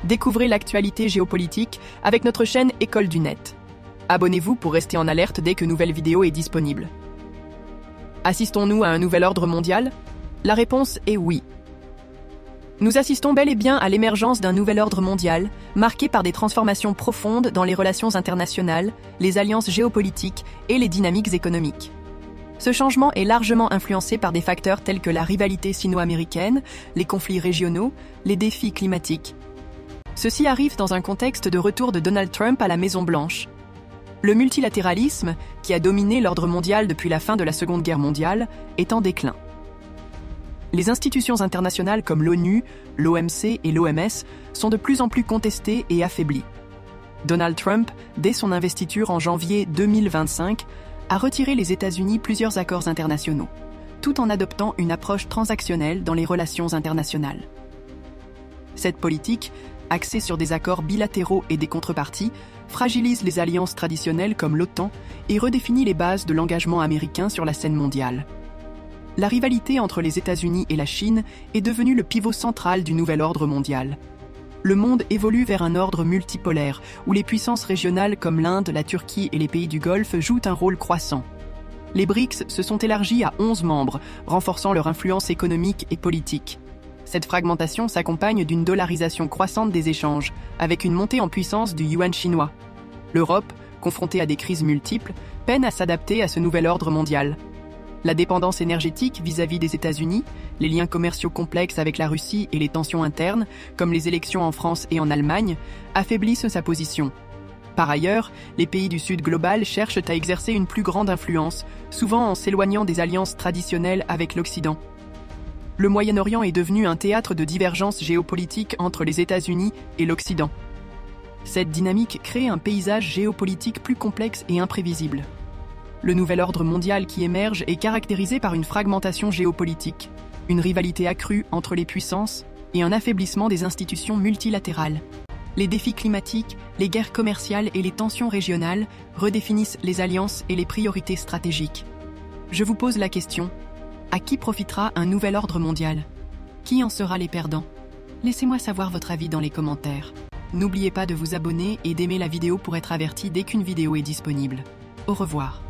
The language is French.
Découvrez l'actualité géopolitique avec notre chaîne École du Net. Abonnez-vous pour rester en alerte dès que nouvelle vidéo est disponible. Assistons-nous à un nouvel ordre mondial? La réponse est oui. Nous assistons bel et bien à l'émergence d'un nouvel ordre mondial, marqué par des transformations profondes dans les relations internationales, les alliances géopolitiques et les dynamiques économiques. Ce changement est largement influencé par des facteurs tels que la rivalité sino-américaine, les conflits régionaux, les défis climatiques. Ceci arrive dans un contexte de retour de Donald Trump à la Maison-Blanche. Le multilatéralisme, qui a dominé l'ordre mondial depuis la fin de la Seconde Guerre mondiale, est en déclin. Les institutions internationales comme l'ONU, l'OMC et l'OMS sont de plus en plus contestées et affaiblies. Donald Trump, dès son investiture en janvier 2025, a retiré les États-Unis plusieurs accords internationaux, tout en adoptant une approche transactionnelle dans les relations internationales. Cette politique, axée sur des accords bilatéraux et des contreparties, fragilise les alliances traditionnelles comme l'OTAN et redéfinit les bases de l'engagement américain sur la scène mondiale. La rivalité entre les États-Unis et la Chine est devenue le pivot central du nouvel ordre mondial. Le monde évolue vers un ordre multipolaire, où les puissances régionales comme l'Inde, la Turquie et les pays du Golfe jouent un rôle croissant. Les BRICS se sont élargis à 11 membres, renforçant leur influence économique et politique. Cette fragmentation s'accompagne d'une dollarisation croissante des échanges, avec une montée en puissance du yuan chinois. L'Europe, confrontée à des crises multiples, peine à s'adapter à ce nouvel ordre mondial. La dépendance énergétique vis-à-vis des États-Unis, les liens commerciaux complexes avec la Russie et les tensions internes, comme les élections en France et en Allemagne, affaiblissent sa position. Par ailleurs, les pays du Sud global cherchent à exercer une plus grande influence, souvent en s'éloignant des alliances traditionnelles avec l'Occident. Le Moyen-Orient est devenu un théâtre de divergences géopolitiques entre les États-Unis et l'Occident. Cette dynamique crée un paysage géopolitique plus complexe et imprévisible. Le nouvel ordre mondial qui émerge est caractérisé par une fragmentation géopolitique, une rivalité accrue entre les puissances et un affaiblissement des institutions multilatérales. Les défis climatiques, les guerres commerciales et les tensions régionales redéfinissent les alliances et les priorités stratégiques. Je vous pose la question: à qui profitera un nouvel ordre mondial? Qui en sera les perdants? Laissez-moi savoir votre avis dans les commentaires. N'oubliez pas de vous abonner et d'aimer la vidéo pour être averti dès qu'une vidéo est disponible. Au revoir.